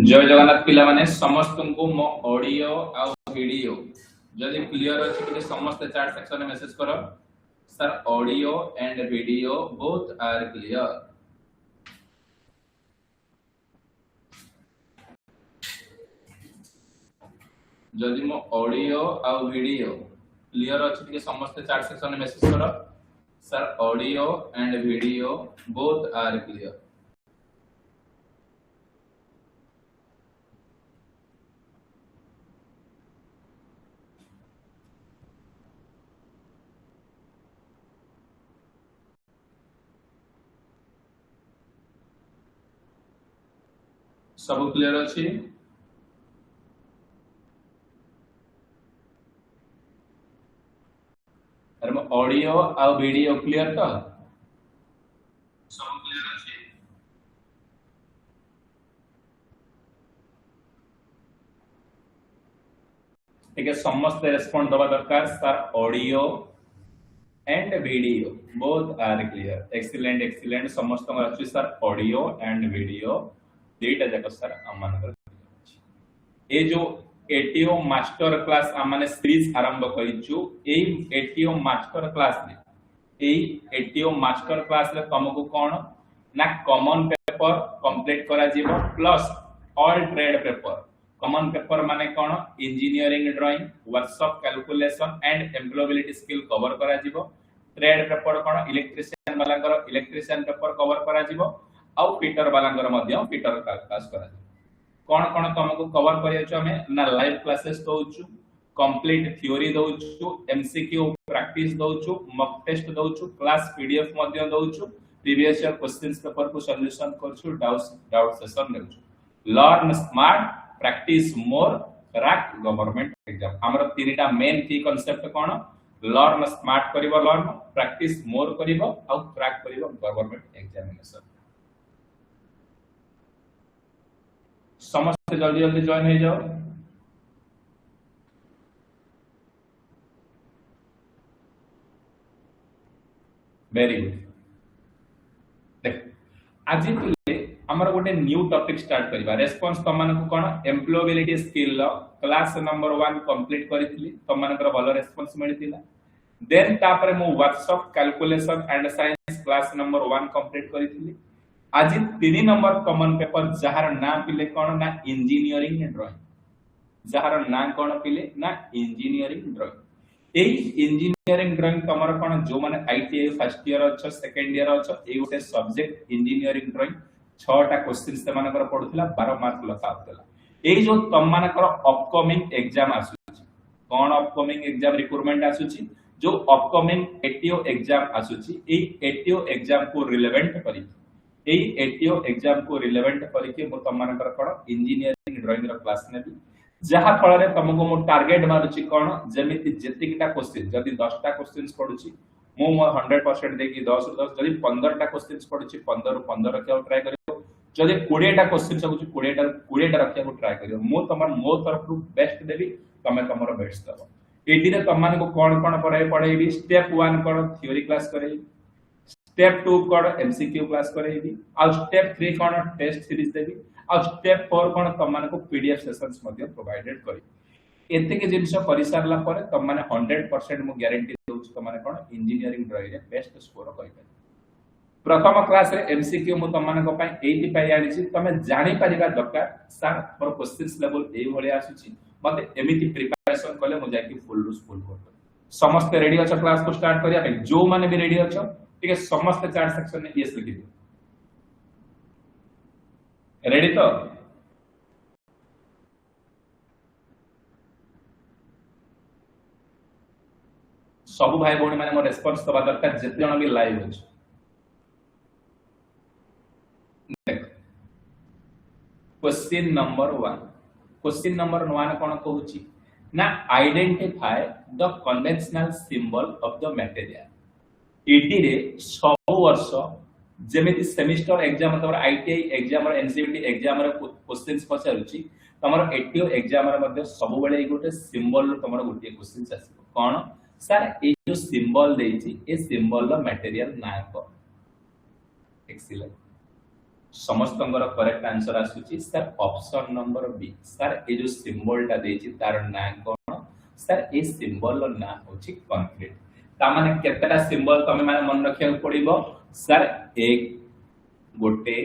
जय जगन्नाथ पिला माने समस्त को मो ऑडियो आ वीडियो जदि क्लियर अछि कि समस्त चैट सेक्शन में मैसेज करो sir audio and video both are clear. जदि मो ऑडियो आ वीडियो क्लियर अछि कि समस्त चैट सेक्शन में मैसेज करो sir audio and video both are clear. सब क्लियर अछि? अरे मो ऑडियो आ वीडियो क्लियर तो सब क्लियर अछि? ठीक है समस्त रेस्पॉन्ड दबा दरकार sir audio and video both are clear. Excellent excellent समस्त अच्छी सर ऑडियो एंड वीडियो दुईटा जाक सर आम ये जो एटीओ मास्टर क्लास आम सीरीज आरंभ करिछु एटीओ मास्टर क्लास ने एटीओ मास्टर क्लास रे तुमको कौन ना कॉमन पेपर कंप्लीट करा जीवो plus all trade paper. Common paper माने कौन engineering drawing workshop calculation and employability skill cover करा जीवो। ट्रेड पेपर कौन इलेक्ट्रिशियन वाला इलेक्ट्रिशियन पेपर कवर करा जीवो आउ फिटर वाला मध्य फिटर क्लास करा जीवो। कौन कौन तुमको कवर करियो हमें ना लाइव क्लासेस दोछु कंप्लीट थ्योरी दोछु एमसीक्यू प्रैक्टिस दोछु मॉक टेस्ट दोछु क्लास पीडीएफ मध्य दोछु प्रीवियस ईयर क्वेश्चंस पेपर को सॉल्यूशन करछु डाउट सेशन लेछु। Learn smart practice more crack government exam हमर तीनटा मेन की कांसेप्ट कोन लर्न स्मार्ट करिवो लर्न प्रैक्टिस मोर करिवो और क्रैक करिवो गवर्नमेंट एग्जामिनेशन। समस्त जल्दी जल्दी ज्वाइन हो जाओ। वेरी गुड देख आज हमर गोटे न्यू टॉपिक स्टार्ट करबा रेस्पॉन्स तमन को कोन employability skill class number 1 complete करितली तमन कर भलो रेस्पॉन्स मिलितिला। देन तापर मो workshop calculation and science class number 1 complete करितली। आज 3 नंबर कॉमन पेपर जहार नाम पिले कोन ना इंजीनियरिंग ड्राइंग जहार नाम कोन पिले ना इंजीनियरिंग ड्राइंग। एई इंजीनियरिंग ड्राइंग तमर कोन जो माने आईटीआई फर्स्ट ईयर अच्छा सेकंड ईयर अच्छा ए गोटे सब्जेक्ट इंजीनियरिंग ड्राइंग 6टा क्वेश्चन से मानकर पढुथिला 12 मार्क लखा होतला। एई जो तम मानकर अपकमिंग एग्जाम आसुची कोन अपकमिंग एग्जाम रिक्रूटमेंट आसुची जो अपकमिंग एटीओ एग्जाम आसुची एई एटीओ एग्जाम को रिलेवेंट करी एटीओ एग्जाम को रिलेवेंट करके मो तमनकर कोन इंजीनियरिंग ड्राइंग रो क्लास नेबी जहा फल रे तुमको मो टारगेट मारुची कोन जेमिति जेतिकटा क्वेश्चन जदी 10टा क्वेश्चंस पढुची मो 100% देकी 10 ରୁ 10 जदी 15टा क्वेश्चंस पढुची 15 ରୁ 15 रखिया ट्राई करियो जदी 20टा क्वेश्चन सबुची 20टा रखिया को ट्राई करियो मो तमन मो तरफ रु बेस्ट देबी तमे तमरो बेस्ट दबो। एडी रे तमन को कोन पढाई स्टेप 1 कोन थ्योरी क्लास करे स्टेप 2 कोन एमसीक्यू क्लास करेबी और स्टेप 3 कोन टेस्ट सीरीज देबी और स्टेप 4 कोन तमन को पीडीएफ सेशंस मध्ये प्रोवाइडेड करी एते के जिंस करि सारला परे तमने 100% मु गारंटी दोछु तमने कोन इंजीनियरिंग ड्राइंग रे बेस्ट स्कोर करि प्रथम क्लास रे एमसीक्यू मु तमन को पई एति पई आनी छी तमे जानि परिबा दरकार sir more questions level A भले आसुची मते एमिति प्रिपरेशन कले मु जाकी फुल कर समस्त रेडी अछ क्लास को स्टार्ट करिया पे जो माने भी रेडी अछ ठीक है समस्त चैट सेक्शन में यस लिखि दियो रेडी तो सब भाई भौणी माने मो रेस्पॉन्स दबा दरकार जते जण भी लाइव अछि। देख क्वेश्चन नंबर 1 कोन कहूची ना identify the conventional symbol of the material. एडी रे सब वर्ष जेमिति सेमिस्टर एग्जाम तमर आईटीआई एग्जाम और एनसीईटी एग्जाम रे क्वेश्चंस पचारुची तमर एटीओ एग्जाम रे मध्ये सब बेले गोटे सिंबल तमर गोटे क्वेश्चंस आसीबो कोन सर ए जो सिंबल देइची ए सिंबल रो मटेरियल ना को एक्सीलेंट समस्त करेक्ट आंसर आसुची sir option number B sir ये जो सिंबल टा देछि तार ना कोन सर ए सिंबल रो ना होछि कंक्रीट ता माने केतेटा सिंबल तमे माने मन रखिया पड़िबो सर एक गोटे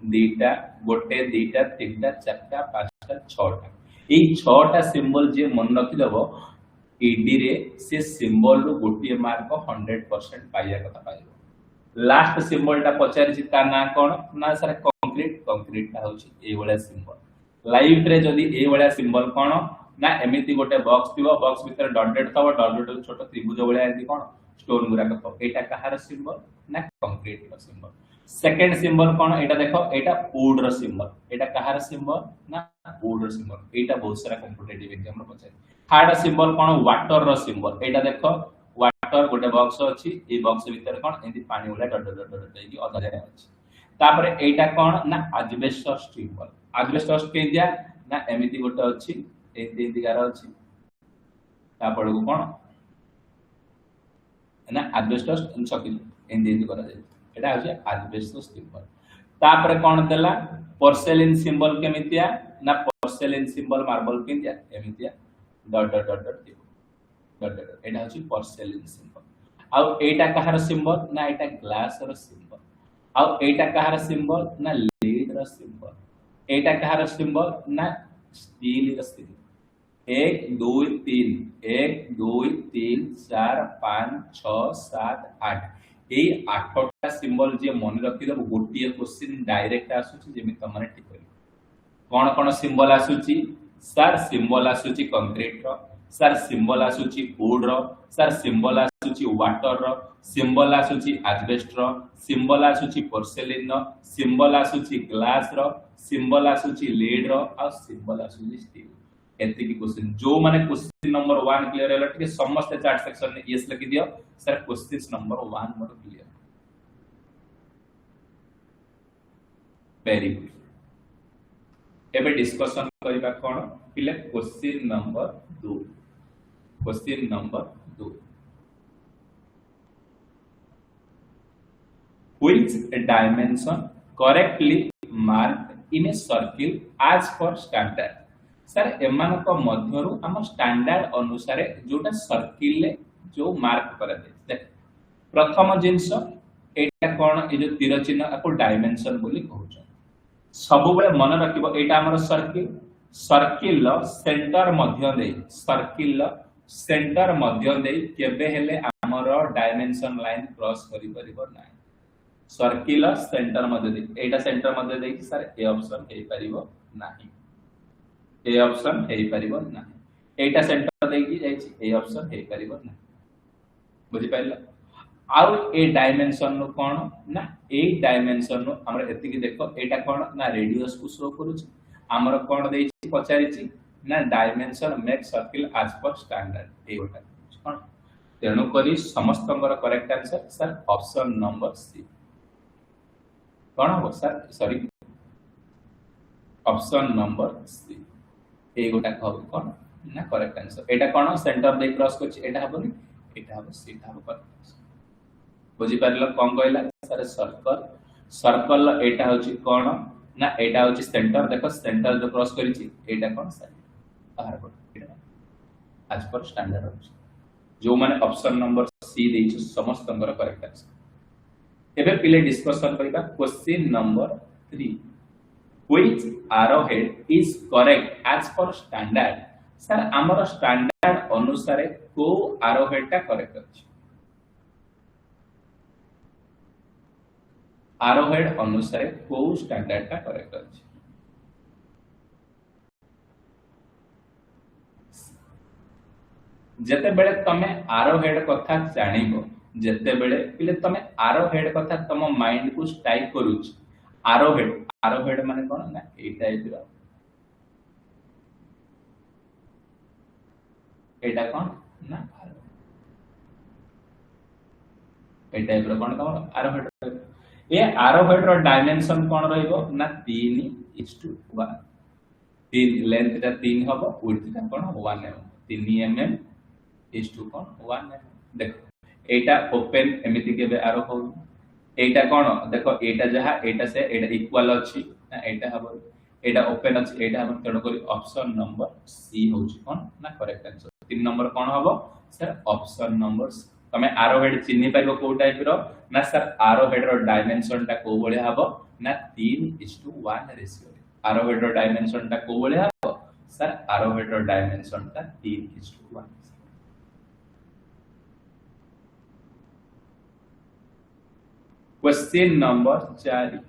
दीटा तीनटा चारटा पांचटा छटा ए छटा सिंबल जे मन रखि देबो ईडी रे से सिंबल रो गोटे मार्क 100% पाइया कथा पाइबो लास्ट सिंबल टा पचारि ता ना कोन ना सर कंक्रीट ता होछि ए वाला सिंबल लाइफ रे जदी ए वाला सिंबल कोन ना एमिति गोटे बॉक्स थिबो बॉक्स भीतर डॉटेड थबो डॉटेड छोटो त्रिभुज वाला एंती कोन स्टोन गुरा कतो एटा कहार सिंबल ना कंक्रीट रो सिंबल सेकंड सिंबल कोन एटा देखो एटा वुड रो सिंबल एटा कहार सिंबल ना वुड रो सिंबल एटा बहुत सारा कॉम्पिटिटिव एग्जाम रो पचारि थर्ड सिंबल कोन वाटर रो सिंबल एटा देखो वाटर गोटे बॉक्स अछि ए बॉक्स भीतर कोन एंती पानी वाला डॉट देकी अधा जाय अछि तापर एटा कोन ना एस्बेस्टस सिंबल एस्बेस्टस के दिया ना एमिति गोटे अछि एंती दिगार अछि तापर को कोन ना एस्बेस्टस सकि एंती करा जाय एटा अछि एस्बेस्टस सिंबल तापर कोन देला पोर्सेलिन सिंबल केमितिया ना पोर्सेलिन सिंबल मार्बल केमितिया एमितिया डॉट एटा होची पोर्सेलिन सिंबल आउ एटा कहार सिंबल ना एटा ग्लास रो सिंबल आउ एटा कहार सिंबल ना लीड रो सिंबल एटा कहार सिंबल ना स्टील रो सिंबल 1 2 3 1 2 3 4 5 6 7 8 ए 8टा सिंबल जे मन रखि दब गोटिए क्वेश्चन डायरेक्ट आसुची जेमि तमने ठीक करी कोन सिंबल आसुची सर सिंबल आसुची कंक्रीट रो सर सिंबल आसुची वुड रो सर सिंबल आसुची वाटर रो सिंबल आसुची एस्बेस्ट रो सिंबल आसुची पोर्सेलिन रो सिंबल आसुची ग्लास रो सिंबल आसुची लीड रो आ सिंबल आसुची स्टील एति की क्वेश्चन जो माने क्वेश्चन नंबर 1 क्लियर होला ठीक समस्त चार्ट सेक्शन में यस लिखि दियो sir question number 1 more clear very good एबे डिस्कशन करिबा कोन पिले question number 2 question number 2 which dimension correctly marked in a circle as per standard sir एमान को मध्यरु हम स्टैंडर्ड अनुसार जोटा सर्किल ले जो मार्क करा दे देख प्रथम जिंस एटा कोन ए जो तीर चिन्ह आपको डायमेंशन बोली कहू छ सब बेले मन रखिबो एटा हमर सर्किल सेंटर मध्य दे सर्किल सेंटर मध्य दे केबे हेले हमर डायमेंशन लाइन क्रॉस करि परिबो नै सर्किल सेंटर मध्य दे एटा सेंटर मध्य दे कि सर ए ऑप्शन हे परिबो नाही ए ऑप्शन हे परिबो नाही एटा सेंटर दे कि जाय छी ए ऑप्शन हे परिबो नाही बुझि पाइला आउ ए डायमेंशन नो कोन ना ए डायमेंशन नो हमर एति कि देखो एटा कोन ना रेडियस को शो करू छी हमर कोन दे छी पचारि छी ना dimension make circle as per standard ए गोटा कोन तेनु करी समस्त correct answer sir option number C कोन हो sir sorry option number C ए गोटा कहब कोन ना correct answer Etah cone centre they cross करछि एटा हबनी एटा हबो सीधा हबो करेक्ट बुझी परलो कोन कहला सर सर्कल एटा होछि कोन ना एटा होछि सेंटर देखो सेंटर जो क्रॉस करिछि एटा कोन सर बाहर कोन एटा आज पर स्टैंडर्ड होछि जो माने ऑप्शन नंबर सी देछि समस्त करेक्ट आंसर एबे पिले डिस्कशन करिबा question number 3 which arrowhead is correct as per standard sir हमर स्टैंडर्ड अनुसार को arrowhead टा करेक्ट अछि arrowhead अनुसार को स्टैंडर्ड टा करेक्ट अछि जते बेले तमे arrowhead कथा जानिबो जते बेले पिले तमे arrowhead कथा तम माइंड को स्ट्राइक करूछ arrowhead माने कोन ना ए टाइप रो एटा कोन ना ए टाइप रो कोन तमरो arrowhead ए arrowhead रो डायमेंशन कोन रहइबो ना 3:1 3 लेंथ ता 3 हबो विड्थ ता कोन 1 है 3 mm is to कोन 1 है देखो एटा ओपन एमिति के बे आरो हो एटा कोन देखो एटा जहा एटा से एटा इक्वल अछि ना एटा हबो एटा ओपन अछि एटा हम तेणु करी ऑप्शन नंबर सी होछि कोन ना करेक्ट आंसर 3 नंबर कोन हबो सर ऑप्शन नंबर तमे आरो हेड चिन्हि पाइबो को टाइप रो ना सर आरो हेड रो डायमेंशन ता को बळे हबो ना 3:1 रेशियो आरो हेड रो डायमेंशन ता को बळे हबो सर आरो हेड रो डायमेंशन ता 3:1 question number 4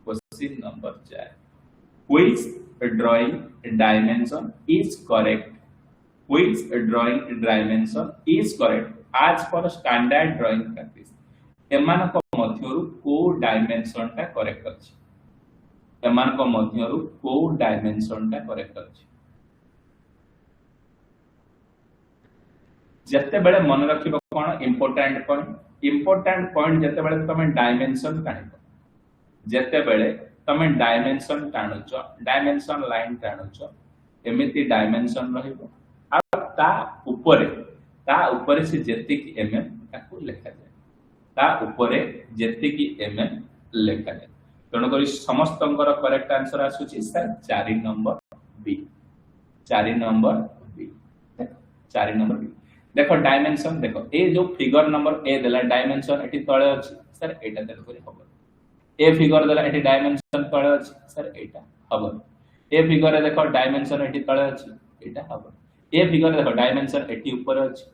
question number 4 which drawing dimension is correct which drawing dimension is correct as per standard drawing practice एमान को मध्यरु को डायमेंशन ता करेक्ट अछि एमान को मध्यरु को डायमेंशन ता करेक्ट अछि जते बेले मन रखिबो कोन इंपोर्टेंट पॉइंट जते बेले तमे डायमेंशन काढिबो जते बेले तमे डायमेंशन टाणुचो डायमेंशन लाइन टाणुचो एमिति डायमेंशन रहिबो आ ता ऊपर से जेति की एमएम ताको लेखा जाय ता ऊपर जेति की एमएम लेखा जाय तण करी समस्तंकर करेक्ट आंसर आसुची sir 4 number B 4 number B 4 number B देखो डायमेंशन देखो ए जो फिगर नंबर ए देला डायमेंशन एटी तळे अछि सर एटा तण करी हबो ए फिगर देला एटी डायमेंशन तळे अछि सर एटा हबो ए फिगर देखो डायमेंशन एटी तळे अछि एटा हबो ए फिगर देखो डायमेंशन एटी ऊपर अछि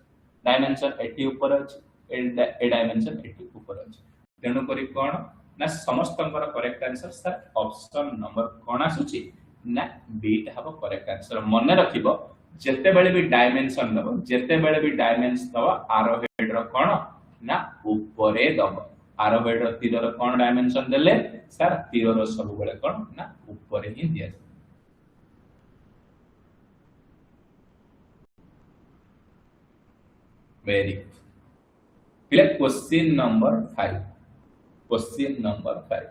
डायमेंशन एटी ऊपर अछि ए डायमेंशन एटी ऊपर अछि तेनु करी कोन ना समस्तंकर correct answer sir option number कोन आसुची ना बी टा हबो करेक्ट आंसर मन रखिबो जेते बेले भी डायमेंशन दबो जेते बेले भी डायमेंशन दबो आरो हेड रो कोन ना ऊपरे दबो आरो हेड रो तीर रो कोन डायमेंशन देले सर तीर रो सब बेले कोन ना ऊपरे ही दिया very clear question number 5 question number 5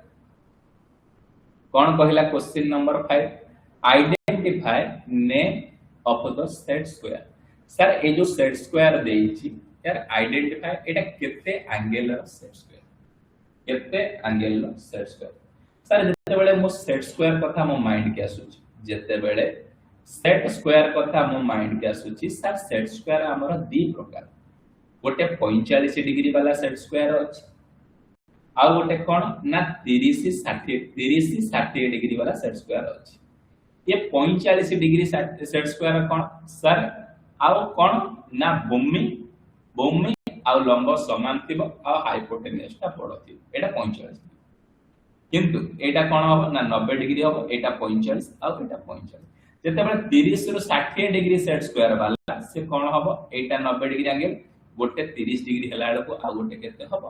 कौन कहला question number 5 identify name of the set square sir ए जो सेट स्क्वायर देछि यार आइडेंटिफाई एटा केते एंगल रो सेट स्क्वायर केते एंगल रो सेट स्क्वायर सर जते बेले मो सेट स्क्वायर कथा मो माइंड के आसुची जते बेले सेट स्क्वायर कथा मो माइंड के आसुची सर सेट स्क्वायर हमर दी प्रकार गोटे 45 डिग्री वाला सेट स्क्वायर अछि आ गोटे कोन ना 30 60 डिग्री वाला सेट स्क्वायर अछि ये 45 डिग्री सेट स्क्वायर कोन सर आउ कोन ना भूमि आ लंब समान थिबो आ हाइपोटेन्यूज ता बड़ थिबो एटा 45 किंतु एटा कोन हो ना 90 डिग्री हो एटा 45 आ एटा 45 जते बेले 30 रु 60 डिग्री सेट स्क्वायर वाला से कोन हो एटा 90 डिग्री एंगल गोटे 30 डिग्री हला को आ गोटे केते हबो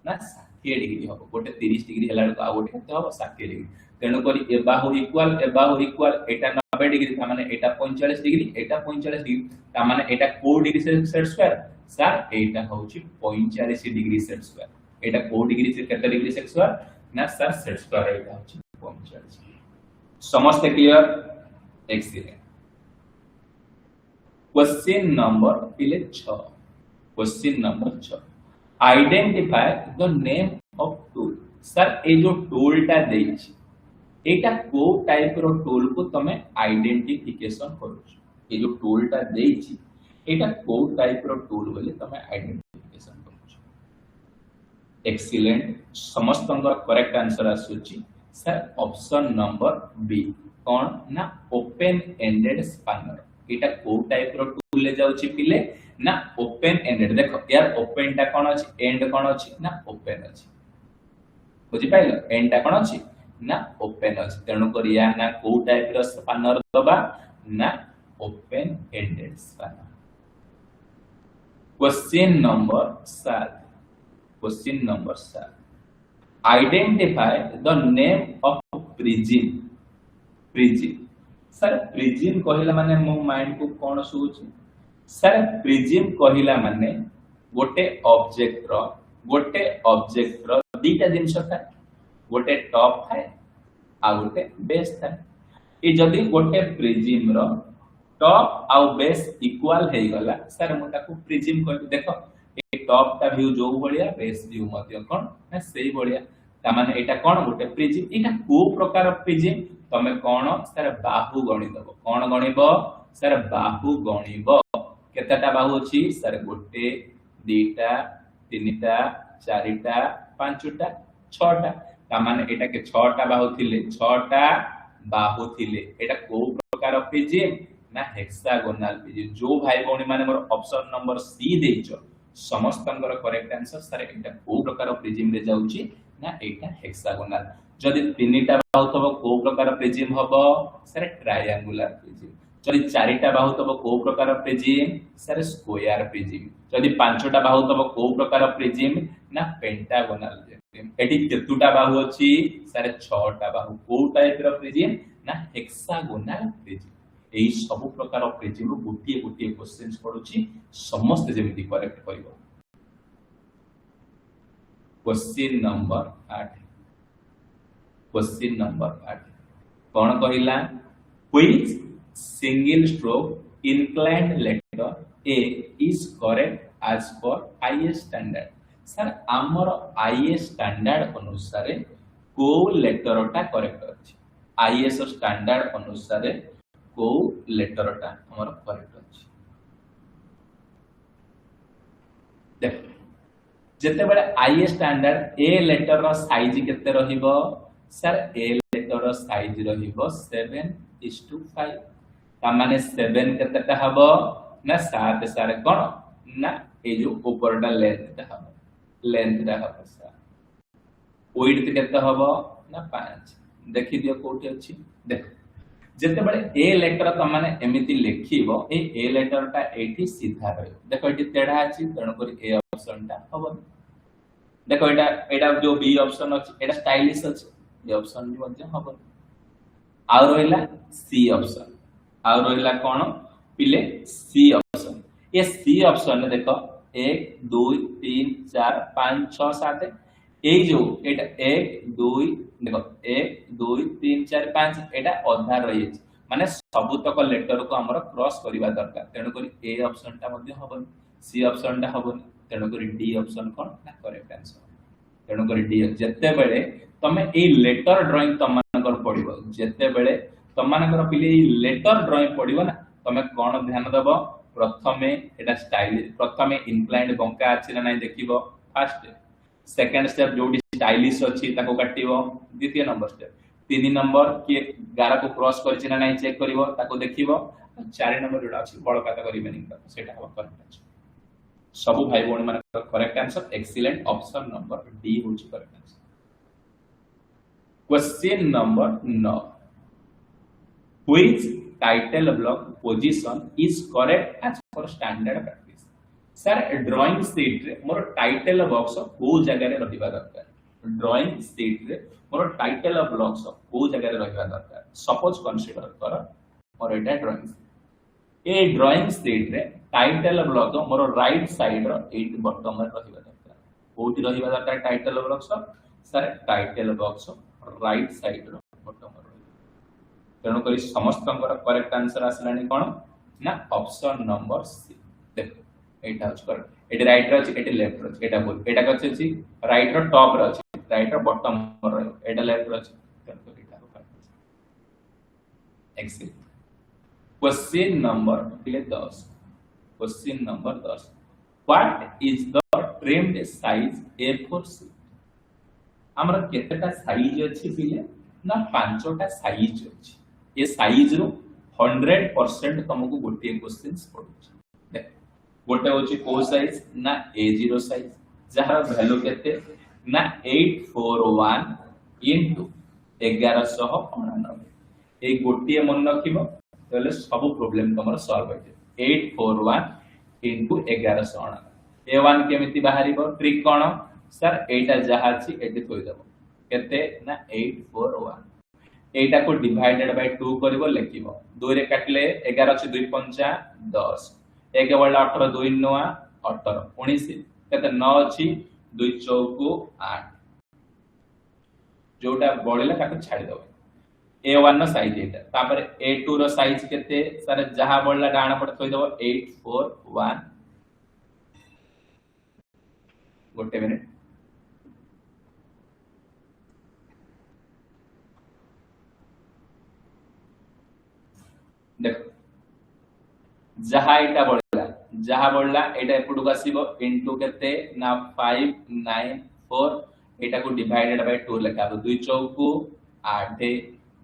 ना 60 डिग्री हबो गोटे 30 डिग्री हला को आ गोटे केते हबो 60 डिग्री तेणु करी ए बाहु इक्वल एटा 90 डिग्री ता माने एटा 45 डिग्री एटा 45 डिग्री ता माने एटा को डिग्री सेट स्क्वायर सर एटा होची 45 डिग्री सेट स्क्वायर एटा को डिग्री से केते डिग्री सेट स्क्वायर ना सर सेट स्क्वायर एटा होची 45 समस्त clear excellent question number 6 question number 6 identify the name of tool sir ए जो टूल टा देछि एटा को टाइप रो टूल को तमे आइडेंटिफिकेशन करू ए जो टूल टा देछि एटा को टाइप रो टूल बोले तमे आइडेंटिफिकेशन करू एक्सीलेंट समस्तंगर करेक्ट आंसर आसुची सर ऑप्शन नंबर बी कोन ना ओपन एंडेड स्पैनर एटा को टाइप रो टूल ले जाउची पिले ना ओपन एंडेड देखो यार ओपन टा कोन अछि एंड कोन अछि ना ओपन अछि बुझि पाइलो एंड टा कोन अछि ना ओपन अछि तेणु करिया ना को टाइप रो स्पैनर दबा ना open ended spanner question number 7 question number 7 identify the name of prism sir prism कहिला माने मो माइंड को कोन सुउची सर प्रिज्म कहिला माने गोटे ऑब्जेक्ट रो दीटा जिंस था गोटे टॉप थाए आ गोटे बेस थाए ए जदी गोटे प्रिज्म रो टॉप आ बेस इक्वल हे गला सर मो ताको प्रिज्म कहबी देखो ए टॉप टा व्यू जो बलिया बेस व्यू मध्य कोन ना सेही बलिया ता माने एटा कोन गोटे प्रिज्म एटा को प्रकार प्रिज्म तमे कोन सर बाहु गणि दबो कोन गणिबो सर बाहु गणिबो केतेटा बाहु अछि सर गोटे दुईटा तीनटा चारिटा पांचटा छटा ता माने एटा के छटा बाहु थिले छटा बाहु थिले एटा को प्रकार प्रिज्म ना हेक्सागोनल प्रिज्म जो भाई भौणी माने मोर ऑप्शन नंबर सी देइछो समस्तंकर करेक्ट आंसर सर एटा को प्रकार प्रिज्म रे जाउची ना एटा हेक्सागोनल जदि तीनटा बाहु तब को प्रकार प्रिज्म हबो सर ट्रायंगुलर प्रिज्म जदि चारिटा बाहु तब को प्रकार प्रिज्म सर स्क्वायर प्रिज्म जदि पांचटा बाहु तब को प्रकार प्रिज्म ना पेंटागोनल प्रिज्म एटी केतुटा बाहु अछि सर 6टा बाहु को टाइप रो प्रिज्म ना हेक्सागोनल प्रिज्म एई सब प्रकार प्रिज्म रो गोटिए गोटिए क्वेश्चंस पडुची समस्त जेमिति करेक्ट करिवो क्वेश्चन नंबर 8 क्वेश्चन नंबर 8 कोन कहिला which single stroke inclined letter A is correct as per IS standard sir हमर IS स्टैंडर्ड अनुसार को लेटर टा करेक्ट अछि IS स्टैंडर्ड अनुसार को लेटर टा हमर करेक्ट अछि देख जते बेले IS स्टैंडर्ड A लेटर रो साइज केते रहिबो सर A लेटर रो साइज रहिबो 7:5 ता माने 7 केतेटा हबो ना 7 सारे कोन ना ए जो ऊपरटा लेंथ ता हबो लेंथ ता हबो सर विड्थ केते हबो ना 5 देखि दियो कोठी अछि देख जते बेले ए लेटर त माने एमिति लिखिबो ए लेटर टा एठी सीधा रहयो देखो एठी तेढा अछि तण करी ए ऑप्शन टा हबो देखो एटा जो बी ऑप्शन अछि एटा स्टाइलिश अछि ए ऑप्शन भी मध्य हबो आ रोइला सी ऑप्शन आ रोइला कोन पिले सी ऑप्शन ये सी ऑप्शन ने देखो 1 2 3 4 5 6 7 ए जो एटा 1 2 देखो 1 2 3 4 5 एटा अधा रही माने सबुतक लेटर को हमर क्रॉस करिवा दरकार तेनो करी ए ऑप्शन ता मध्ये हबन सी ऑप्शन ता हबन तेनो करी डी ऑप्शन कोन ना करेक्ट आंसर तेनो करी डी जत्ते बेले तमे ए लेटर ड्राइंग तमानकर पडिबो जत्ते बेले तमानकर पिले लेटर ड्राइंग पडिबो ना तमे कोन ध्यान दबो प्रथमे एटा स्टाइल प्रथमे इनक्लाइंड बंका अछि ना नै देखिबो फर्स्ट सेकंड स्टेप जोडी स्टाइलिश अछि ताको काटिबो द्वितीय नंबर स्टेप 3 नंबर के गारा को क्रॉस करछि ना नै चेक करिवो ताको देखिबो 4 नंबर जोडा अछि बळकाता करिबेनी सेटा हबो करेक्ट अछि सब भाई बोन मन correct answer excellent option number D होछि correct answer question number 9 which title block position is correct as per standard practice sir drawing sheet रे मोर टाइटल बॉक्स को जगह रे रहिबा दरकार ड्राइंग शीट रे मोर टाइटल ब्लॉक्स को जगह रे रहिबा दरकार सपोज कंसीडर कर और एटा ड्राइंग ए ड्राइंग शीट रे टाइटल ब्लॉक मोर राइट साइड रो 8 बॉटम रे रहिबा दरकार कोठी रहिबा दरकार title blocks sir title box right side रो बॉटम तेणु करी समस्त करेक्ट आंसर आसलानी कोन ना ऑप्शन नंबर सी देखो एटा अछि करेक्ट एटा राइट रो अछि एटा लेफ्ट रो अछि एटा बोल एटा कछि अछि राइट रो टॉप रो अछि राइट रो बॉटम रो एटा लेफ्ट रो अछि तेणु करी एटा correct excellent question number 10 question number 10 what is the trimmed size A4 sheet हमरा केतेटा साइज अछि पिले ना पांचटा साइज अछि ये साइज रो 100% तुमको गोटे क्वेश्चंस पडुछ देख गोटे होची को साइज ना A0 साइज जहार वैल्यू केते ना 841 इनटू 1199 ए गोटे मन रखिबो तले सब प्रॉब्लम तमर सॉल्व हो जाय 841 इनटू 1199 A1 केमिति बाहरिबो ट्रिक कोन सर एटा जहा छी एटी थोइ देबो केते ना 841 एटा को डिवाइडेड बाय 2 करिवो लेखिबो 2 रे काटले 11 अछि 2 पंचा 10 1 बळला 18 2 9 18 19 केते 9 अछि 2 चौको 8 जोटा बळला ताको छाडी दबो A1 नो साइज एटा तापर A2 रो साइज केते सर जहा बळला डाण पड थोइ देबो 841 गोटे मिनिट देख जहा एटा बढ़ला एटा एपटू आसीबो इनटू केते ना 594 एटा को डिवाइडेड बाय 2 लेखा 2 चौकू 8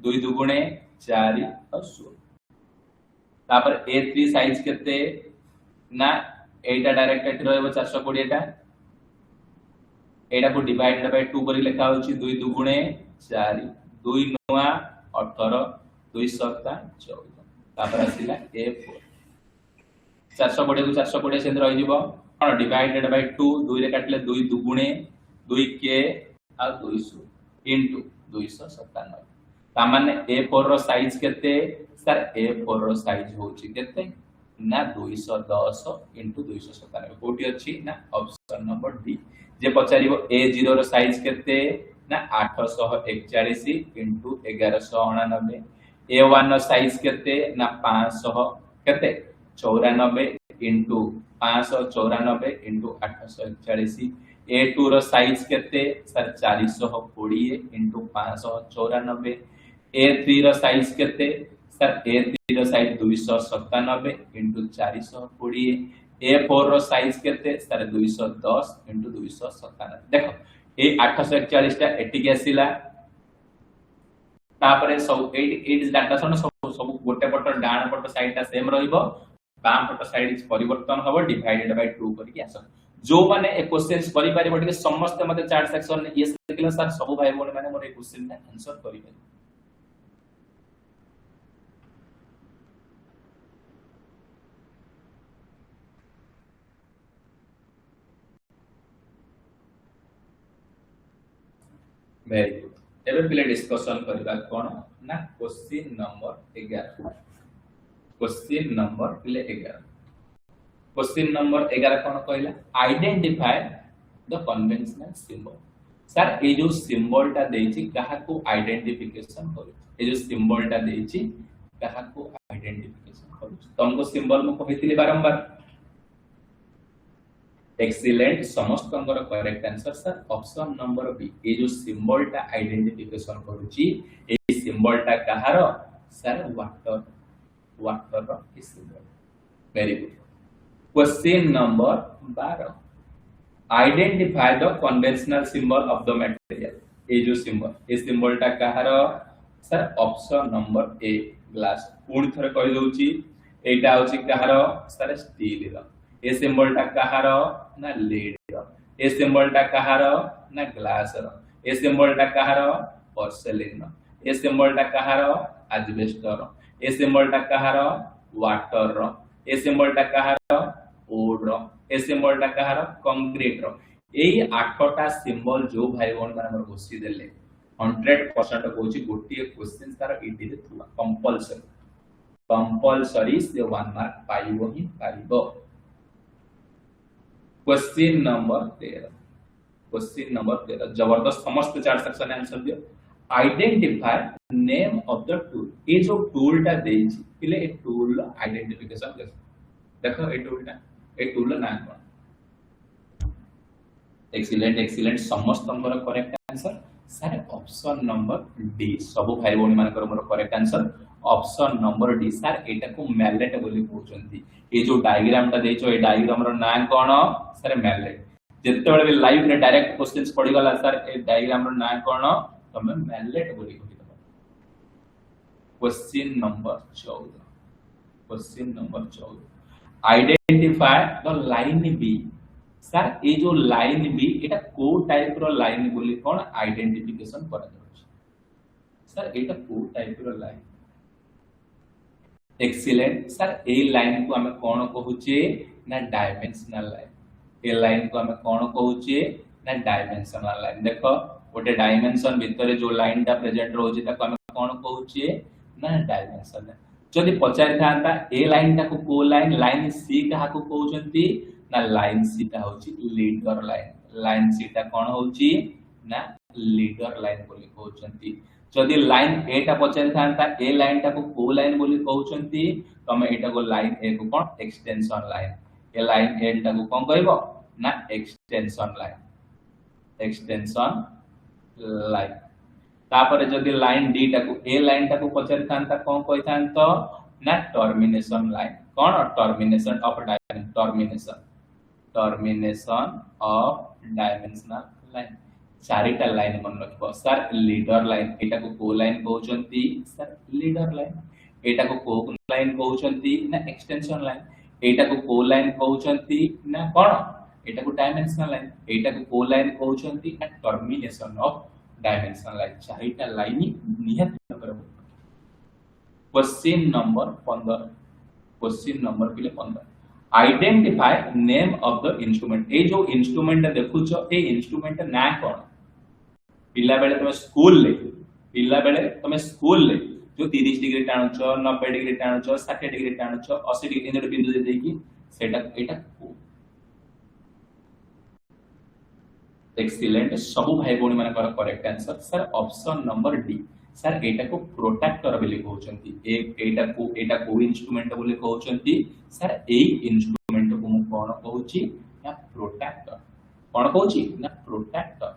2 दुगुणे 4 और 16 तापर A3 साइज केते ना एटा डायरेक्ट एट रहबो 420 टा एटा को डिवाइडेड बाय 2 करी लेखा होची 2 दुगुणे 4 2 नुआ 18 2 सत्ता 14 तापर आसिला A4 420 को 420 सेंटर रहि जिवो कोन डिवाइडेड बाय 2 2 रे काटले 2 दुगुणे 2 के आ 200 इनटू 297 ता माने A4 रो साइज केते सर A4 रो साइज होची केते ना 210 इनटू 297 कोठी अछि ना ऑप्शन नंबर डी जे पचारिबो A0 रो साइज केते ना 841 इनटू 1199 A1 रो साइज केते ना 500 केते 94 इनटू 594 इनटू 841 A2 रो साइज केते सर 420 इनटू 594 A3 रो साइज केते सर A3 रो साइज 297 इनटू 420 A4 रो साइज केते सर 210 इनटू 297 देखो ए 841 टा एटी के आसीला तापरे सब एट डाटा सब गोटे पट डाण पट साइड टा सेम रहइबो बाम पट साइड परिवर्तन हबो डिवाइडेड बाय 2 करिके आसो जो माने ए क्वेश्चंस करि पारिबो ठीक समस्त मते चार्ट सेक्शन ये देखिला सर सब भाई बोल माने मोर ए क्वेश्चन का आंसर करि पारि वेरी गुड एबे पिले डिस्कशन करबा कोन ना क्वेश्चन नंबर 11 क्वेश्चन नंबर पिले 11 क्वेश्चन नंबर 11 कोन कहला identify the conventional symbol sir ए जो सिंबल टा देछि कहा को आइडेंटिफिकेशन करू ए जो सिंबल टा देछि कहा को आइडेंटिफिकेशन करू तुमको सिंबल को कहितली बारंबार एक्सीलेंट समस्त अंगर correct answer sir option number B ए जो सिंबल टा आइडेंटिफिकेशन करूची ए सिंबल टा कहार सर वाटर रो ए symbol very good question number 12 identify the conventional symbol of the material ए जो सिंबल ए सिंबल टा कहार sir option number A glass पूर्ण थरे कहि दउची एटा होची कहार सर स्टील रो ए सिंबल टा कहार ना लीड रो ए सिंबल टा कहार ना ग्लास रो ए सिंबल टा कहार पोर्सेलिन रो ए सिंबल टा कहार एस्बेस्टस रो ए सिंबल टा कहार वाटर रो ए सिंबल टा कहार वुड रो ए सिंबल टा कहार कंक्रीट रो एई आठटा सिंबल जो भाई बहन माने हमर गोसी देले 100% कहूची गोटी क्वेश्चन तार इडी रे थुआ कंपलसरी से 1 मार्क पाइबो ही पाइबो क्वेश्चन नंबर 13 जबरदस्त समस्त चार सेक्शन आंसर दियो identify name of the tool ए जो टूल टा देछि पिले ए टूल आइडेंटिफिकेशन कर देखो ए टूल नाम कोन एक्सीलेंट समस्त अंगर correct answer sir option number D सब भाई बोन मानकर मोर correct answer option number D sir एटा को मैलेट बोली कहउचंती ए जो डायग्राम टा देछो ए डायग्राम रो नाम कोन सर मैलेट जेते बेले लाइव रे डायरेक्ट क्वेश्चंस पड़ी गला सर ए डायग्राम रो नाम कोन तमे मैलेट बोली कहि दबो question number 14 identify the line B sir ए जो लाइन बी एटा को टाइप रो लाइन बोली कोन आइडेंटिफिकेशन करा जाउछ सर एटा को टाइप रो लाइन एक्सीलेंट सर ए लाइन को हमें कोन कहूचे ना डायमेंशनल लाइन ए लाइन को हमें कोन कहूचे ना डायमेंशनल लाइन देखो ओटे डायमेंशन भीतर जो लाइन टा प्रेजेंट रहउची ता हमें कोन कहूचे ना डायमेंशन जदि पचारि थांता ए लाइन टा को लाइन सी कहा को कहउचंती ना लाइन सी टा होची लीडर लाइन सी टा कोन होची ना लीडर लाइन बोली कहउचंती जदि लाइन ए टा पचारि थांता ए लाइन टा को लाइन बोली कहउचंती तमे एटा को लाइन ए को कोन एक्सटेंशन लाइन ए लाइन ए टा को कोन कहबो ना एक्सटेंशन लाइन एक्सटेंशन लाइन तापर जदि लाइन डी टाकू ए लाइन टाकू पचारि थांता कोन कहि थांतो ना termination line cone termination of termination of dimensional line चारिटा लाइन मन रखिबो सर लीडर लाइन एटा को को लाइन कहउचंती सर लीडर लाइन एटा को को लाइन कहउचंती ना एक्सटेंशन लाइन एटा को लाइन कहउचंती ना कोन एटा को डायमेंशनल लाइन एटा को लाइन कहउचंती ना टर्मिनेशन ऑफ डायमेंशनल लाइन चारिटा लाइन नियत number question number 15 question number 15 identify name of the instrument ए जो इंस्ट्रूमेंट देखुछ ए इंस्ट्रूमेंट ना कोन पिला बेले तुम स्कूल ले जो 30 डिग्री टाणुछ 90 डिग्री टाणुछ 60 डिग्री टाणुछ 80 डिग्री इन बिंदु दे देकी सेटा एटा एक्सीलेंट सब भाई भौणी मन correct answer sir option number D sir एटा को प्रोटेक्टर बोली कहउचंती एटा को इंस्ट्रूमेंट बोली कहउचंती सर ए इंस्ट्रूमेंट को मु कोन कहउची ना प्रोटेक्टर कोन कहउची ना protractor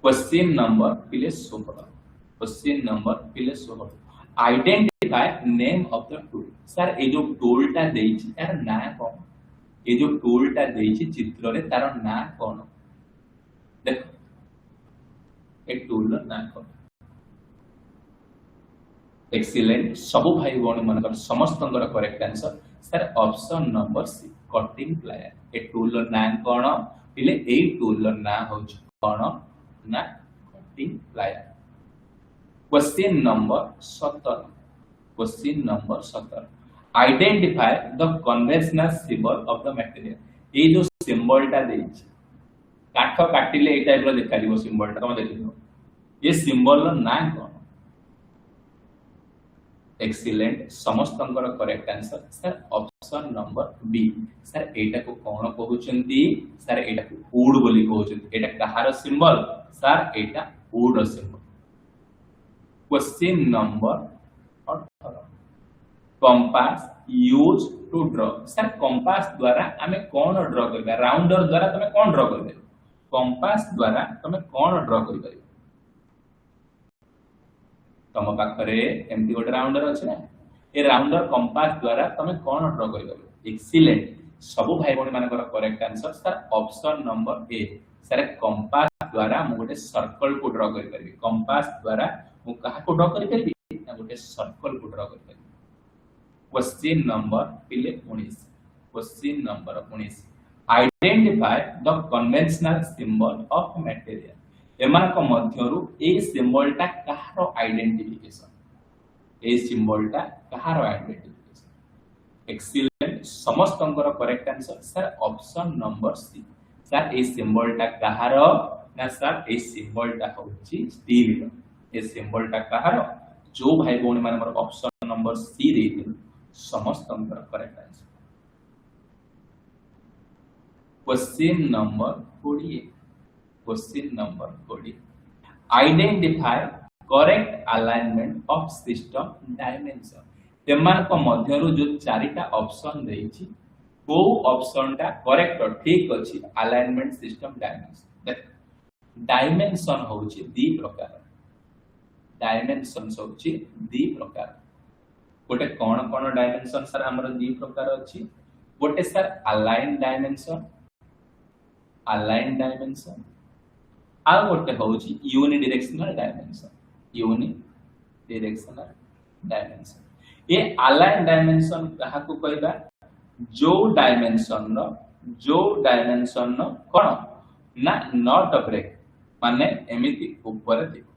question number 16 identify name of the tool sir ए जो टूल टा देछि तार ना कोन ए जो टूल टा देछि चित्र रे तार ना कोन देखो ए टूल ना कोन एक्सीलेंट सब भाई भौणी मन समस्त correct answer sir option number C cutting plier ए टूल ना कोन पिले ए टूल ना होछ कोन ना cutting plier question number 17 identify the conventional symbol of the material ये जो सिंबल टा देछि काठ काटिले ए टाइप रो देखा दिबो सिंबल टा तमे देखियो ये सिंबल रो ना कोन एक्सीलेंट समस्त correct answer sir option number B sir एटा को कोन कहउचंती सर एटा को वुड बोली कहउचंती एटा कहार सिंबल सर एटा वुड रो symbol question number 18 compass use to draw sir compass द्वारा हमें कौन ड्रॉ करबा राउंडर द्वारा तमे कौन ड्रॉ करबे कंपास द्वारा तमे कौन ड्रॉ करबे तम पाखरे एमती गोटे राउंडर अछि ना ए राउंडर कंपास द्वारा तमे कौन ड्रॉ करबे एक्सीलेंट सब भाई भौणी मानकर correct answer sir option number A sir compass द्वारा मु गोटे सर्कल को ड्रॉ करि परबी कंपास द्वारा मु कहा को ड्रॉ करि परबी ना गोटे सर्कल को ड्रॉ करि परबी question number 19 identify the conventional symbol of material एमान को मध्यरु ए सिंबल टा कहारो आइडेंटिफिकेशन ए सिंबल टा कहारो आइडेंटिफिकेशन एक्सीलेंट समस्त correct answer sir option number C sir ए सिंबल टा कहारो ना सर ए सिंबल टा होची स्टील रो ए सिंबल टा कहारो जो भाई भौणी मानकर ऑप्शन नंबर सी देथिन समस्त correct answer question number 20 identify correct alignment of system dimension एमान को मध्यरु जो चारिटा ऑप्शन देछि को ऑप्शन टा करेक्ट ठीक अछि अलाइनमेंट सिस्टम डायमेंशन देख डायमेंशन होछि दी प्रकार डायमेंशन होछि दी प्रकार गोटे कौन कौन डायमेंशन सर हमर दी प्रकार अछि गोटे सर अलाइन डायमेंशन आ गोटे होछि यूनिडायरेक्शनल डायमेंशन ये अलाइन डायमेंशन कहा को कहबा जो डायमेंशन कोन ना नॉट ब्रेक माने एमिति ऊपर देखो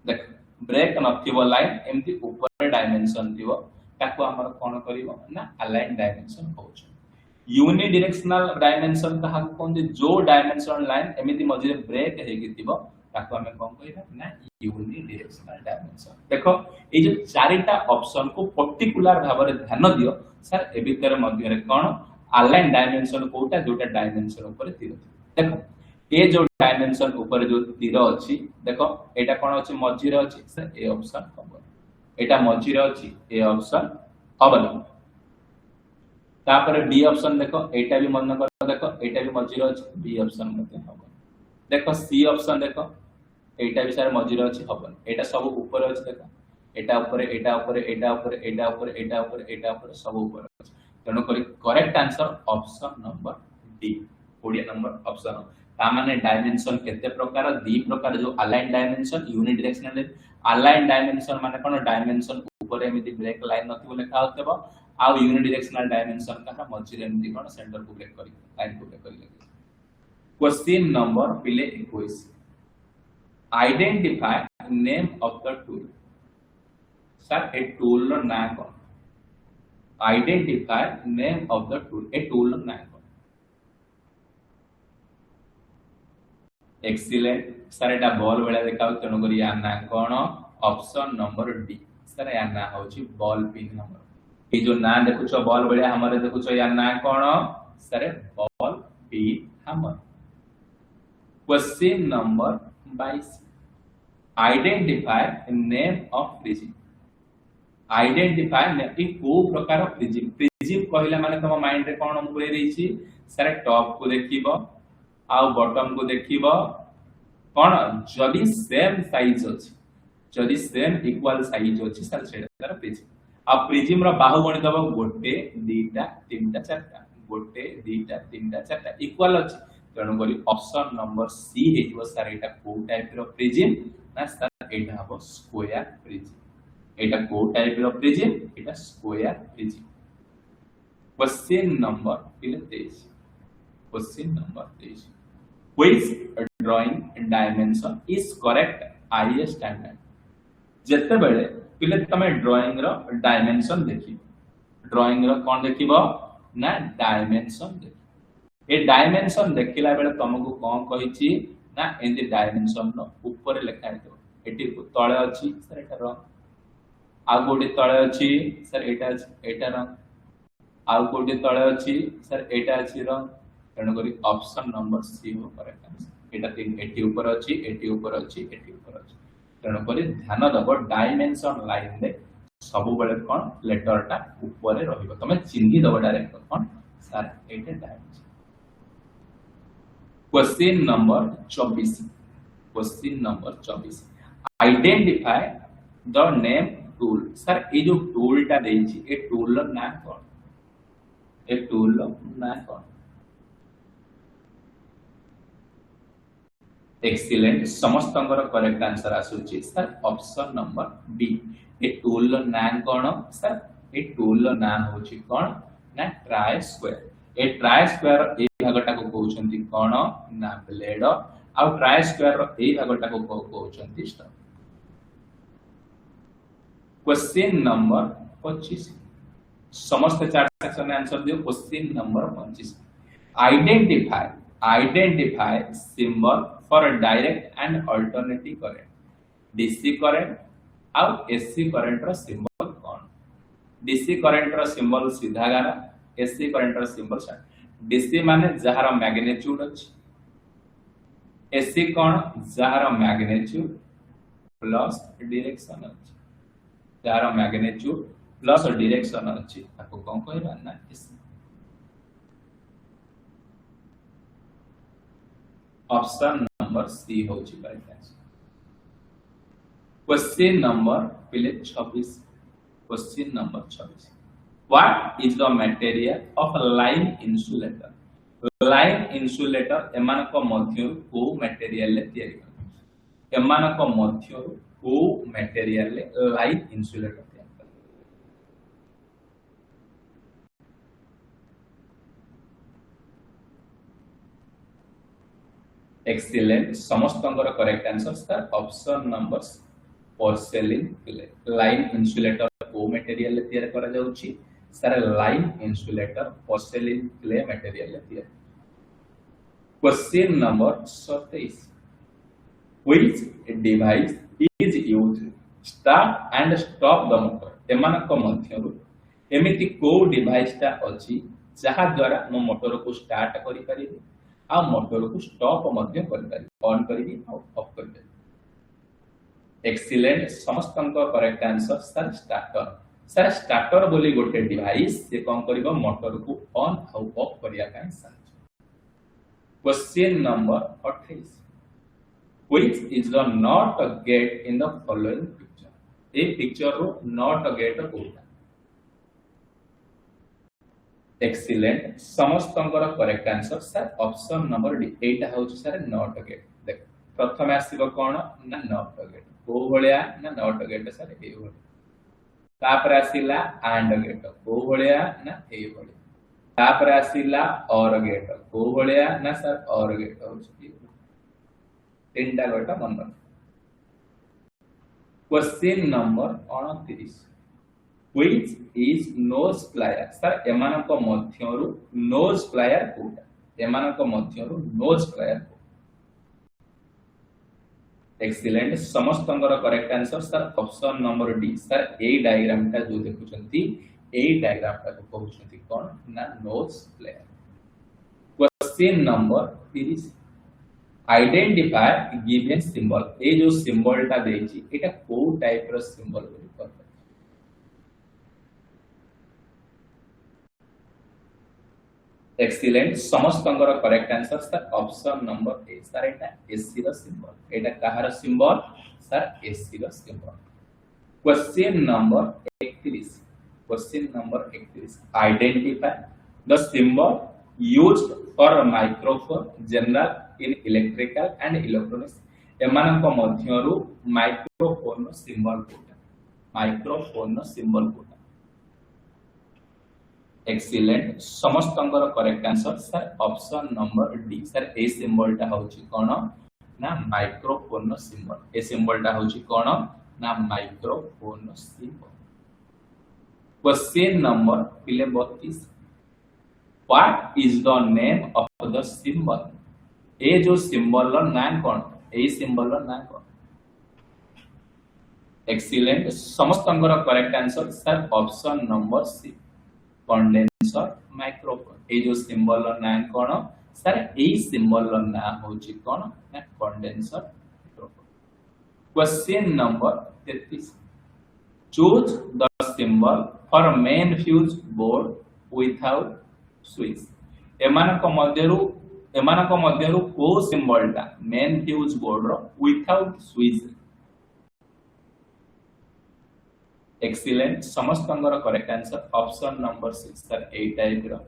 देख ब्रेक नथिबो लाइन एमिति ऊपर डायमेंशन दिबो ताको हमर कोन करिवो ना अलाइन डायमेंशन होछ यूनिडायरेक्शनल डायमेंशन कहा कोन जो डायमेंशन लाइन एमिति मझे ब्रेक हेगी दिबो ताको हमें कोन कहिबा ना यूनिडायरेक्शनल डायमेंशन देखो ए जो चारिटा ऑप्शन को पर्टिकुलर भाव रे ध्यान दियो सर ए भीतर मध्य रे कोन अलाइन डायमेंशन कोटा जोटा डायमेंशन ऊपर तीर देखो ए जो डायमेंशन ऊपर जो तीर अछि देखो एटा कोन अछि मझी रे अछि सर ए ऑप्शन हबो एटा मझी रे अछि ए ऑप्शन हबो तापर बी ऑप्शन देखो एटा भी मन कर देखो एटा भी मझिर अछि बी ऑप्शन मते हबो देखो सी ऑप्शन देखो एटा भी सारे मझिर अछि हबो एटा सब ऊपर अछि देखो एटा ऊपर एटा ऊपर एटा ऊपर एटा ऊपर एटा ऊपर एटा ऊपर सब ऊपर अछि तेणु करी correct answer option number D Odia number option ता माने डायमेंशन केते प्रकार दी प्रकार जो align dimension unidirectional align dimension माने कोन डायमेंशन ऊपर एमिति ब्रेक लाइन नथिबो लेखा होतबो आ यूनि डायरेक्शनल डायमेंशन का मझिरे एमिति कोन सेंटर को ब्रेक करी लाइन को ब्रेक करी क्वेश्चन नंबर पिले 21 identify name of the tool sir ए टूल नो ना कोन identify name of the tool ए टूल नो ना कोन एक्सीलेंट सर एटा बॉल बेला देखाउ तेणु करी या ना कोन ऑप्शन नंबर डी सर या ना होची बॉल पिन नंबर ये जो ना देखुछो बॉल बेला हमरे देखुछो या ना कोन सर बॉल पिन हमर question number 22 identify name of prism identify ने को प्रकार प्रिज्म प्रिज्म कहला माने तम माइंड रे कोन मुळे रहिछि सर टॉप को देखिबो आ बॉटम को देखिबो कोन जदी सेम साइज अछि जदी सेम इक्वल साइज अछि सर सेटा प्रिज्म आ प्रिज्म रो बाहु गणित दबो गोटे दीटा तीनटा चारटा गोटे दीटा तीनटा चारटा इक्वल अछि तेणु करी ऑप्शन नंबर सी हेतु सर एटा को टाइप रो प्रिज्म ना सर एटा हबो स्क्वायर प्रिज्म एटा को टाइप रो prism Etah square prism question number 23 question number 23 which drawing dimension is correct IS standard जते बेले पिले तमे ड्राइंग रो डायमेंशन देखि ड्राइंग रो कोन देखिबो ना डायमेंशन देखि ए डायमेंशन देखिला बेले तुमको कोन कहिछि ना एंदी डायमेंशन नो ऊपर लिखा हेतो एटी तळे अछि सर एटा रो आ गोटे तळे अछि सर एटा रो आ गोटे तळे अछि सर एटा अछि रो तेणु करी ऑप्शन नंबर सी हो करेक्ट आंसर एटा तीन एटी ऊपर अछि एटी ऊपर अछि एटी ऊपर अछि तेणु करी ध्यान दबो डायमेंशन लाइन रे सब बेले कोन लेटर टा ऊपर रे रहिबो तमे चिन्हि दबो डायरेक्ट कोन सर एटा dimension question number 24 question number 24 identify the name tool sir ए जो टूल टा देछि ए टूल रो नाम कोन ए टूल रो नाम कोन एक्सीलेंट समस्त करेक्ट आंसर आसुची सर ऑप्शन नंबर बी ए टूल रो नाम कोन सर ए टूल रो नाम होची कोन ना ट्राई स्क्वायर ए ट्राई स्क्वायर ए भागटा को कहउछंती कोन ना ब्लेड आ ट्राई स्क्वायर रो ए भागटा को कहउछंती स्टॉप क्वेश्चन नंबर 25 समस्त चार सेक्शन आंसर दियो question number 25 identify symbol for direct and alternative current DC current आउ एसी करंट रो सिंबल कोन डीसी करंट रो सिंबल सीधा गारा एसी करंट रो symbol short DC माने जहार magnitude अछि एसी कोन जहार मैग्नीट्यूड प्लस डायरेक्शन अछि जहार मैग्नीट्यूड प्लस डायरेक्शन अछि ताको कोन कहबा ना एसी ऑप्शन नंबर सी होची करेक्ट आंसर क्वेश्चन नंबर पिले 26 question number 26 What is the material of line insulator? Line insulator एमानको मध्य को मटेरियल ले तयारी कर एमानको मध्य को मटेरियल ले लाइन इंसुलेटर तयारी कर एक्सीलेंट समस्त correct answer sir option number porcelain clay line insulator को मटेरियल ले तयारी करा जाउची sir line insulator porcelain clay material लेती है question number 27 which device is used start and stop the motor एमानक मध्यरु एमिति को डिवाइस ता अछि जहा द्वारा मो मोटर को स्टार्ट करि परिबे आ मोटर को स्टॉप मध्य करि परिबे ऑन करिबी आ ऑफ करिबे एक्सीलेंट समस्त correct answer sir starter sir starter बोली गोटे डिवाइस से कौन करिबो मोटर को ऑन आउ ऑफ करिया काई साहाय्य। Question number 28 which is the not gate in the following picture। ए पिक्चर रो नॉट गेट कोटा एक्सीलेंट समस्तंकर correct answer sir option number D एटा हो सर नॉट गेट। देख प्रथम आसीबो कोन ना नॉट गेट को भलिया ना नॉट गेट सर ए भलिया तापर आसीला एंड गेट को भलिया ना ए भलिया तापर आसीला और गेट को भलिया ना सर और गेट हो तीनटा गोटा मन रख। Question number 29 which is nose plier sir एमानक मध्यरु नोज प्लायर कोटा एमानक मध्यरु नोज प्लायर को एक्सीलेंट समस्तंकर correct answer sir option number D sir ए डायग्राम ता जो देखुचंती ए डायग्राम ता को कहउचंती कोन ना nose plier. Question number 30 identify given symbol ए जो सिंबल ता देछि एटा को टाइप रो सिंबल बोली कहबो। एक्सीलेंट समस्तंकर correct answer sir option number A sir एटा एसी रो सिंबल एटा कहार सिंबल सर एसी रो symbol. Question number 31 identify the symbol used for microphone general in electrical and electronics एमानक मध्यरु माइक्रोफोन नो सिंबल कोटा माइक्रोफोन नो सिंबल कोटा एक्सीलेंट समस्तंकर correct answer sir option number D sir ए सिंबल ता होची कोन ना माइक्रोफोन नो सिंबल ए सिंबल ता होची कोन ना माइक्रोफोन नो symbol. Question number 32 what is the name of the symbol ए जो सिंबल रो नाम कोन ए सिंबल रो नाम कोन एक्सीलेंट समस्तंकर correct answer sir option number C condenser microphone ए जो सिंबल रो नाम कोन सर ए सिंबल रो नाम होची कोन ना condenser microphone. Question number 33 choose the symbol for main fuse board without switch एमानक मध्यरु को सिंबल ता मेन फ्यूज बोर्ड रो विदाउट स्विच। एक्सीलेंट समस्तंगर correct answer option number 6 sir ए टाइप रो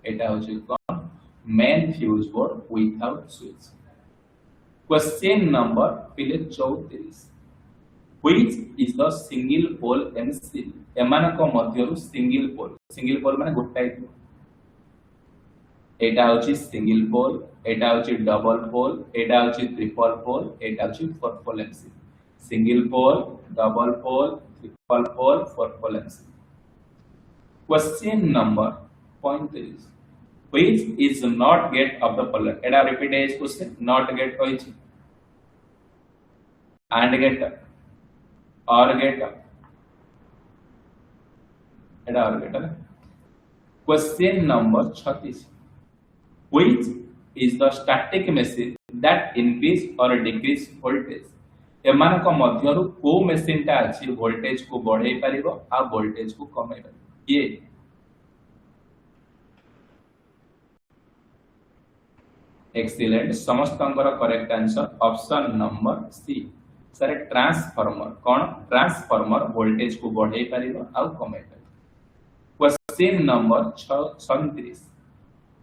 एटा होची कोन main fuse board without switch. Question number 34 which is the single pole MCB एमानक मध्यरु सिंगल पोल माने गोटाई एटा होची सिंगल पोल एटा होची डबल पोल एटा होची ट्रिपल पोल एटा होची four pole MCB single pole double pole triple pole four pole MCB। Question number 35 which is not gate of the polar एटा रिपीट है इस क्वेश्चन नॉट गेट होईची एंड गेट और गेट एटा or gate है। Question number 36 which is the static machine that increase or decrease voltage एमानक मध्यरु को machine ता अछि वोल्टेज को बढ़ाई परिबो आ वोल्टेज को कमाई परिबो ये एक्सीलेंट समस्तंकर correct answer option number C sir transformer कौन ट्रांसफार्मर वोल्टेज को बढ़ाई परिबो आ कमाई परिबो। Question number 37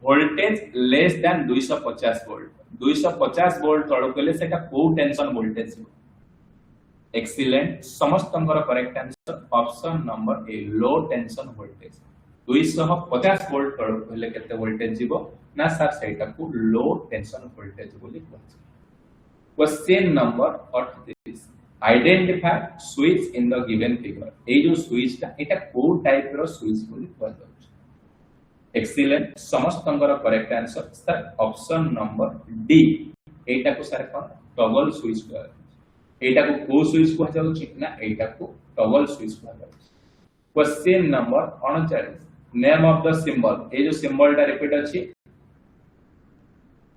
voltage less than 250 volt 250 volt तळो केले सेटा को टेंशन वोल्टेज एक्सीलेंट समस्तंकर correct answer option number A low tension voltage 250 volt तळो केले केते वोल्टेज जीवो ना सर सेटा को लो टेंशन वोल्टेज बोली कहछ। Question number 38 identify switch in the given figure ए जो स्विच ता एटा को टाइप रो स्विच बोली कहछ। एक्सीलेंट समस्तंकर correct answer sir option number D एटा को सर कोन टॉगल स्विच कहछ एटा को स्विच कहै जाउ छी ना एटा को टॉगल स्विच कहै जाउ। Question number 39 name of the symbol ए जो सिंबल ता रिपीट अछि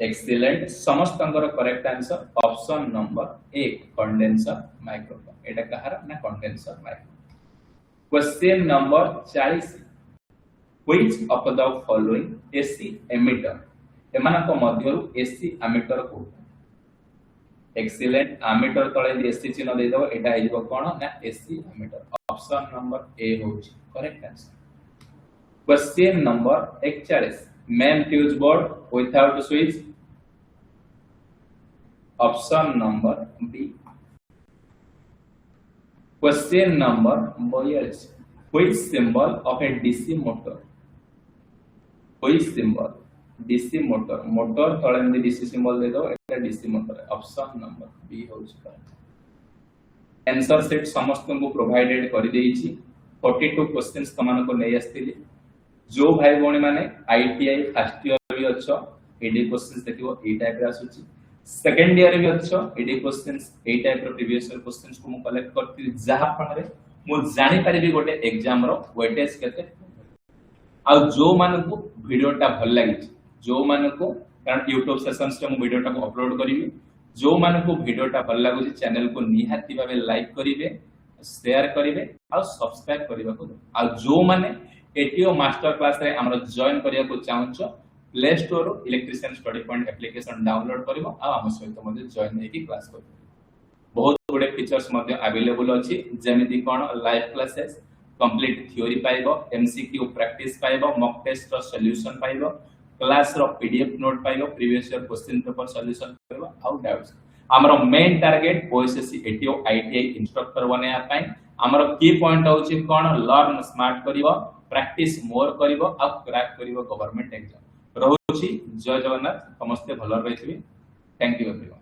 एक्सीलेंट समस्त correct answer option number 1 condenser microphone एटा कहार ना condenser microphone question number 40 which of the following AC emitter एमानक मध्यरु एसी एमिटर को एक्सीलेंट एमिटर तळे एसी चिन्ह दे दबो एटा हे जबो कोन ना AC emitter option number A होची correct answer question number 41 main fuse board without switch option number B question number 42 which symbol of a DC motor which symbol DC motor motor तळे डीसी सिंबल दे दो एटा DC motor option number B होची answer set समस्त को provided कर देइची 42 questions तमान को नै आस्तिली जो भाई भौणी माने आईटीआई फर्स्ट ईयर भी अच्छो एडी क्वेश्चंस देखिबो ए टाइप रा आसुची सेकंड ईयर भी अच्छो एडी क्वेश्चंस ए टाइप रो प्रीवियस ईयर क्वेश्चंस को मु कलेक्ट करती जहा फळरे मु जानि परिबी गोटे एग्जाम रो वेटेज केते आ जो मानको वीडियोटा भल लागि जो मानको कारण YouTube सेशंस रे मु वीडियोटा को अपलोड करिवि जो मानको वीडियोटा भल लागु चैनल को निहाती भाबे लाइक करिवे शेयर करिवे आ सब्सक्राइब करिवा को आ जो माने एटीओ मास्टर क्लास रे हमर जॉइन करिया को चाहूछो प्ले स्टोर रो electrician study point application download करिवो आ हम सहित मध्ये जॉइन नै की क्लास करिवो बहुत गुडे फीचर्स मध्ये अवेलेबल अछि जेमिति कोन लाइव क्लासेस कंप्लीट थ्योरी पाइबो एमसीक्यू प्रैक्टिस पाइबो मॉक टेस्ट रो सॉल्यूशन पाइबो क्लास रो पीडीएफ नोट पाइबो previous year question paper solution करबो आउ डाउट्स हमर main target OSSC ATO ITI instructor बनेया पई हमर की पॉइंट होछि कोन लर्न स्मार्ट करिवो प्रैक्टिस मोर करिवो आ क्रैक करिवो गवर्नमेंट एग्जाम रहउछि जय जगन्नाथ समस्त भलो रहिथिबे थैंक यू एवरीवन।